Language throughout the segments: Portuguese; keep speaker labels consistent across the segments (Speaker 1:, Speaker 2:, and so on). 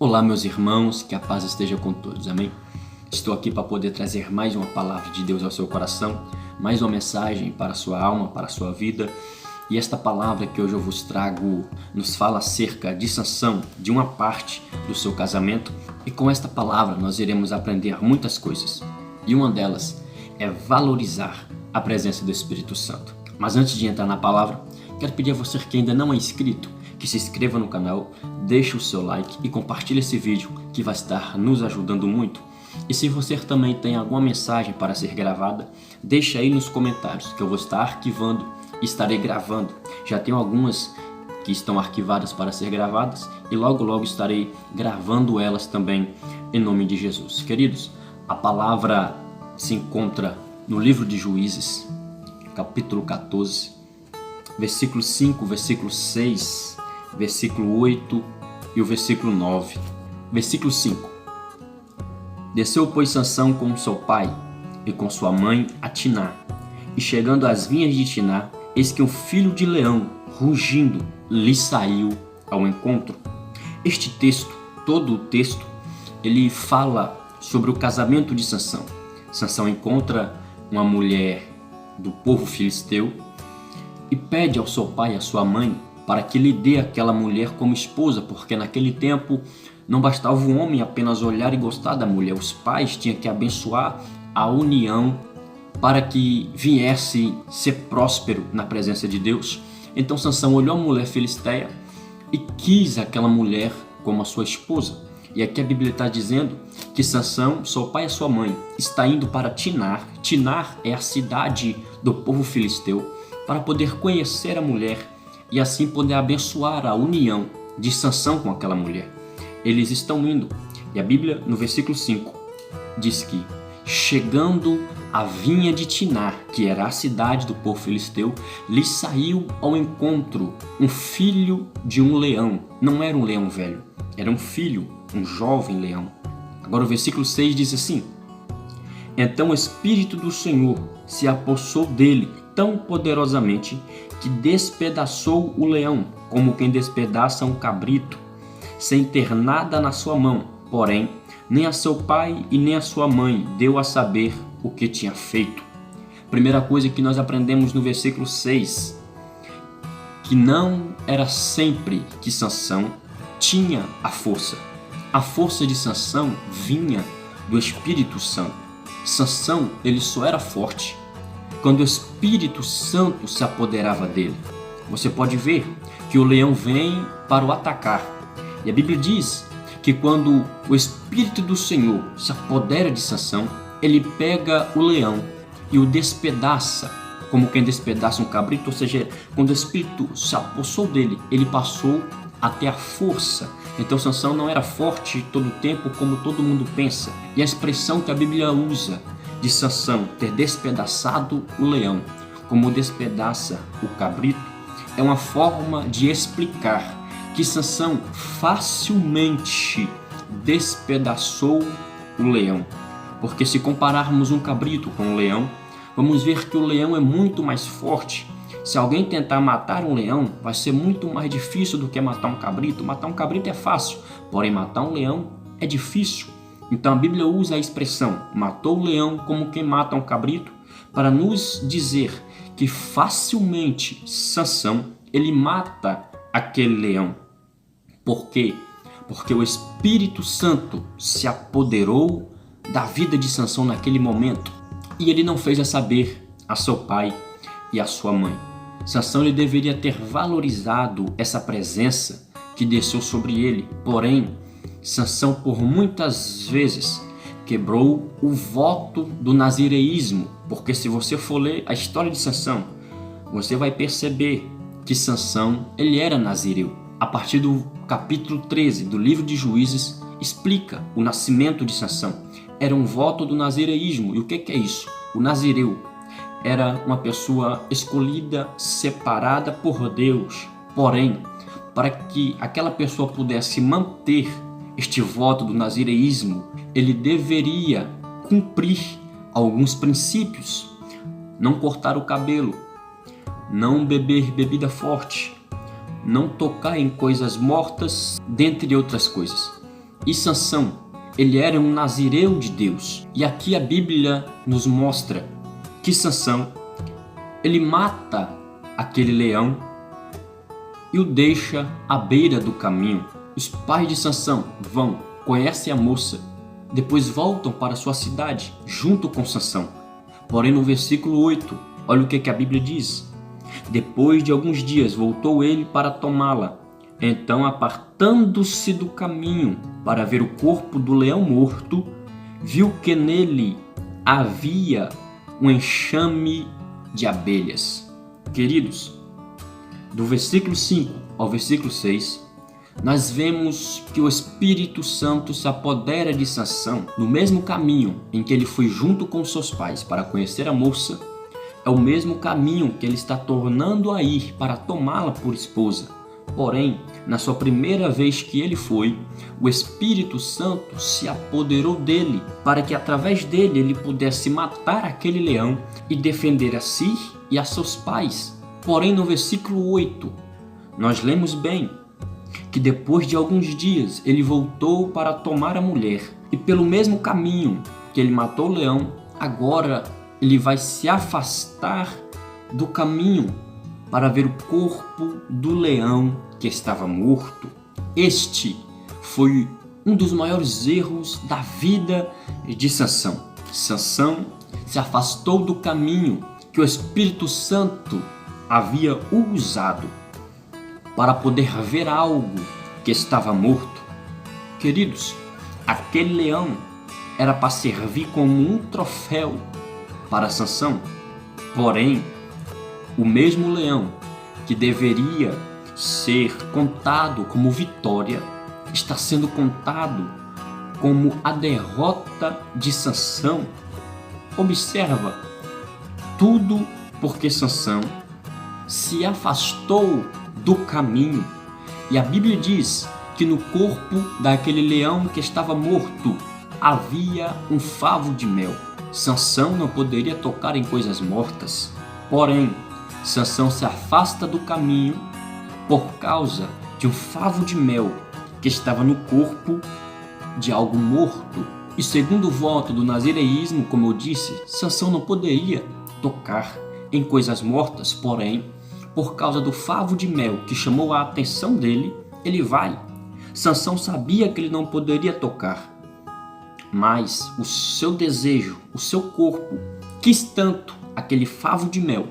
Speaker 1: Olá, meus irmãos, que a paz esteja com todos, amém? Estou aqui para poder trazer mais uma palavra de Deus ao seu coração, mais uma mensagem para a sua alma, para a sua vida. E esta palavra que hoje eu vos trago nos fala acerca de Sansão, de uma parte do seu casamento. E com esta palavra nós iremos aprender muitas coisas. E uma delas é valorizar a presença do Espírito Santo. Mas antes de entrar na palavra, quero pedir a você que ainda não é inscrito, que se inscreva no canal, deixe o seu like e compartilhe esse vídeo que vai estar nos ajudando muito. E se você também tem alguma mensagem para ser gravada, deixe aí nos comentários que eu vou estar arquivando e estarei gravando. Já tenho algumas que estão arquivadas para ser gravadas e logo estarei gravando elas também em nome de Jesus. Queridos, a palavra se encontra no livro de Juízes, capítulo 14, versículo 5, versículo 6, versículo 8 e o versículo 9. Versículo 5. Desceu, pois, Sansão com seu pai e com sua mãe a Tiná. E chegando às vinhas de Tiná, eis que um filho de leão, rugindo, lhe saiu ao encontro. Este texto, todo o texto, ele fala sobre o casamento de Sansão. Sansão encontra uma mulher do povo filisteu e pede ao seu pai e à sua mãe para que lhe dê aquela mulher como esposa, porque naquele tempo não bastava o homem apenas olhar e gostar da mulher. Os pais tinham que abençoar a união para que viesse ser próspero na presença de Deus. Então Sansão olhou a mulher filisteia e quis aquela mulher como a sua esposa. E aqui a Bíblia está dizendo que Sansão, seu pai e sua mãe, está indo para Tinar. Tinar é a cidade do povo filisteu, para poder conhecer a mulher e assim poder abençoar a união de Sansão com aquela mulher. Eles estão indo, e a Bíblia no versículo 5 diz que chegando à vinha de Tinar, que era a cidade do povo filisteu, lhe saiu ao encontro um filho de um leão. Não era um leão velho, era um filho, um jovem leão. Agora o versículo 6 diz assim: então o Espírito do Senhor se apossou dele tão poderosamente que despedaçou o leão, como quem despedaça um cabrito, sem ter nada na sua mão. Porém, nem a seu pai e nem a sua mãe deu a saber o que tinha feito. Primeira coisa que nós aprendemos no versículo 6, que não era sempre que Sansão tinha a força. A força de Sansão vinha do Espírito Santo. Sansão, ele só era forte quando o Espírito Santo se apoderava dele. Você pode ver que o leão vem para o atacar. E a Bíblia diz que quando o Espírito do Senhor se apodera de Sansão, ele pega o leão e o despedaça, como quem despedaça um cabrito. Ou seja, quando o Espírito se apossou dele, ele passou a ter a força. Então Sansão não era forte todo o tempo como todo mundo pensa. E a expressão que a Bíblia usa de Sansão ter despedaçado o leão, como despedaça o cabrito, é uma forma de explicar que Sansão facilmente despedaçou o leão. Porque se compararmos um cabrito com um leão, vamos ver que o leão é muito mais forte. Se alguém tentar matar um leão, vai ser muito mais difícil do que matar um cabrito. Matar um cabrito é fácil, porém matar um leão é difícil. Então a Bíblia usa a expressão matou o leão como quem mata um cabrito para nos dizer que facilmente Sansão ele mata aquele leão. Por quê? Porque o Espírito Santo se apoderou da vida de Sansão naquele momento e ele não fez a saber a seu pai e a sua mãe. Sansão ele deveria ter valorizado essa presença que desceu sobre ele, porém Sansão por muitas vezes quebrou o voto do nazireísmo, porque se você for ler a história de Sansão, você vai perceber que Sansão ele era nazireu. A partir do capítulo 13 do livro de Juízes explica o nascimento de Sansão. Era um voto do nazireísmo. E o que é isso? O nazireu era uma pessoa escolhida, separada por Deus. Porém, para que aquela pessoa pudesse manter este voto do nazireísmo, ele deveria cumprir alguns princípios. Não cortar o cabelo, não beber bebida forte, não tocar em coisas mortas, dentre outras coisas. E Sansão, ele era um nazireu de Deus. E aqui a Bíblia nos mostra que Sansão, ele mata aquele leão e o deixa à beira do caminho. Os pais de Sansão vão, conhecem a moça, depois voltam para sua cidade junto com Sansão. Porém, no versículo 8, olha o que a Bíblia diz. Depois de alguns dias voltou ele para tomá-la. Então, apartando-se do caminho para ver o corpo do leão morto, viu que nele havia um enxame de abelhas. Queridos, do versículo 5 ao versículo 6, nós vemos que o Espírito Santo se apodera de Sansão no mesmo caminho em que ele foi junto com seus pais para conhecer a moça. É o mesmo caminho que ele está tornando a ir para tomá-la por esposa. Porém, na sua primeira vez que ele foi, o Espírito Santo se apoderou dele para que através dele ele pudesse matar aquele leão e defender a si e a seus pais. Porém, no versículo 8, nós lemos bem que depois de alguns dias ele voltou para tomar a mulher. E pelo mesmo caminho que ele matou o leão, agora ele vai se afastar do caminho para ver o corpo do leão que estava morto. Este foi um dos maiores erros da vida de Sansão. Sansão se afastou do caminho que o Espírito Santo havia usado para poder ver algo que estava morto. Queridos, aquele leão era para servir como um troféu para Sansão. Porém, o mesmo leão que deveria ser contado como vitória está sendo contado como a derrota de Sansão. Observa, tudo porque Sansão se afastou do caminho. E a Bíblia diz que no corpo daquele leão que estava morto havia um favo de mel. Sansão não poderia tocar em coisas mortas. Porém, Sansão se afasta do caminho por causa de um favo de mel que estava no corpo de algo morto. E segundo o voto do nazireísmo, como eu disse, Sansão não poderia tocar em coisas mortas. Porém, por causa do favo de mel que chamou a atenção dele, ele vai. Sansão sabia que ele não poderia tocar, mas o seu desejo, o seu corpo, quis tanto aquele favo de mel,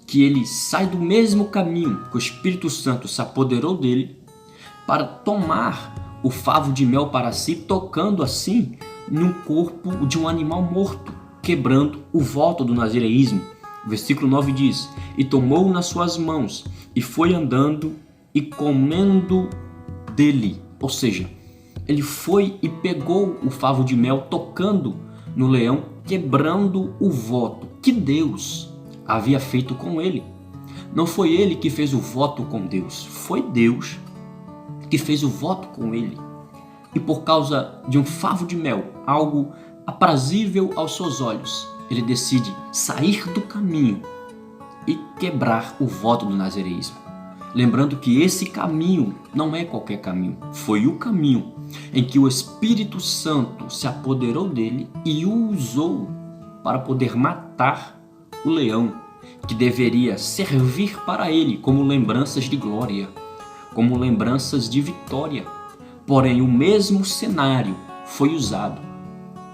Speaker 1: que ele sai do mesmo caminho que o Espírito Santo se apoderou dele para tomar o favo de mel para si, tocando assim no corpo de um animal morto, quebrando o voto do nazireísmo. Versículo 9 diz: e tomou nas suas mãos e foi andando e comendo dele. Ou seja, ele foi e pegou o favo de mel, tocando no leão, quebrando o voto que Deus havia feito com ele. Não foi ele que fez o voto com Deus, foi Deus que fez o voto com ele. E por causa de um favo de mel, algo aprazível aos seus olhos, ele decide sair do caminho e quebrar o voto do nazireísmo. Lembrando que esse caminho não é qualquer caminho, foi o caminho em que o Espírito Santo se apoderou dele e o usou para poder matar o leão, que deveria servir para ele como lembranças de glória, como lembranças de vitória. Porém, o mesmo cenário foi usado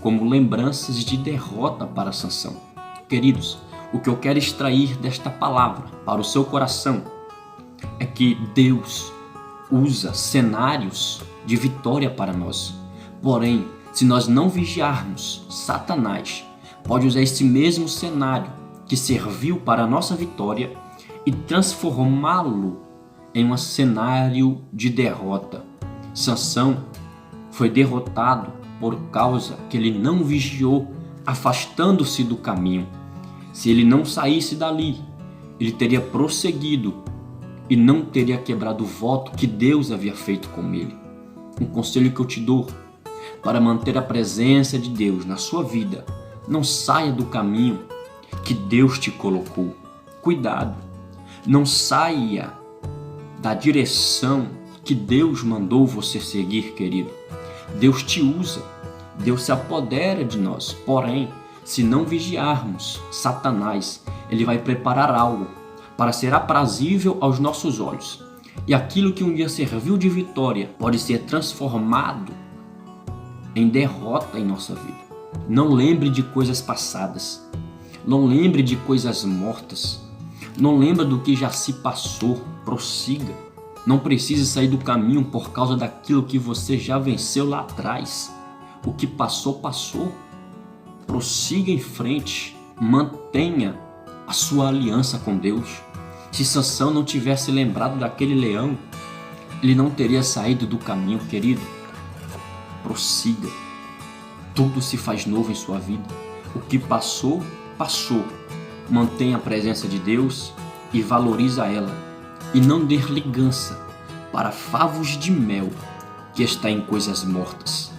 Speaker 1: como lembranças de derrota para Sansão. Queridos, o que eu quero extrair desta palavra para o seu coração é que Deus usa cenários de vitória para nós. Porém, se nós não vigiarmos, Satanás pode usar esse mesmo cenário que serviu para a nossa vitória e transformá-lo em um cenário de derrota. Sansão foi derrotado por causa que ele não vigiou, afastando-se do caminho. Se ele não saísse dali, ele teria prosseguido e não teria quebrado o voto que Deus havia feito com ele. Um conselho que eu te dou para manter a presença de Deus na sua vida: não saia do caminho que Deus te colocou. Cuidado, não saia da direção que Deus mandou você seguir, querido. Deus te usa, Deus se apodera de nós. Porém, se não vigiarmos, Satanás, ele vai preparar algo para ser aprazível aos nossos olhos. E aquilo que um dia serviu de vitória pode ser transformado em derrota em nossa vida. Não lembre de coisas passadas. Não lembre de coisas mortas. Não lembre do que já se passou. Prossiga. Não precise sair do caminho por causa daquilo que você já venceu lá atrás. O que passou, passou. Prossiga em frente. Mantenha a sua aliança com Deus. Se Sansão não tivesse lembrado daquele leão, ele não teria saído do caminho, querido. Prossiga. Tudo se faz novo em sua vida. O que passou, passou. Mantenha a presença de Deus e valoriza ela. E não dê ligança para favos de mel que está em coisas mortas.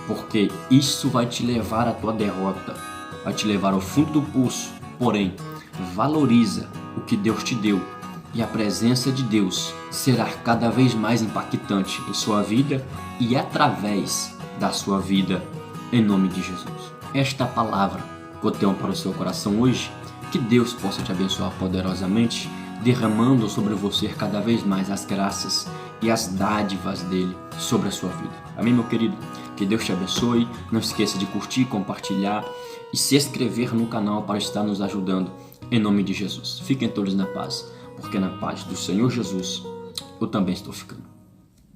Speaker 1: Porque isso vai te levar à tua derrota. Vai te levar ao fundo do poço. Porém, valoriza o que Deus te deu. E a presença de Deus será cada vez mais impactante em sua vida e através da sua vida, em nome de Jesus. Esta palavra que eu tenho para o seu coração hoje, que Deus possa te abençoar poderosamente, derramando sobre você cada vez mais as graças e as dádivas dele sobre a sua vida. Amém, meu querido? Que Deus te abençoe. Não esqueça de curtir, compartilhar e se inscrever no canal para estar nos ajudando, em nome de Jesus. Fiquem todos na paz, porque na paz do Senhor Jesus eu também estou ficando.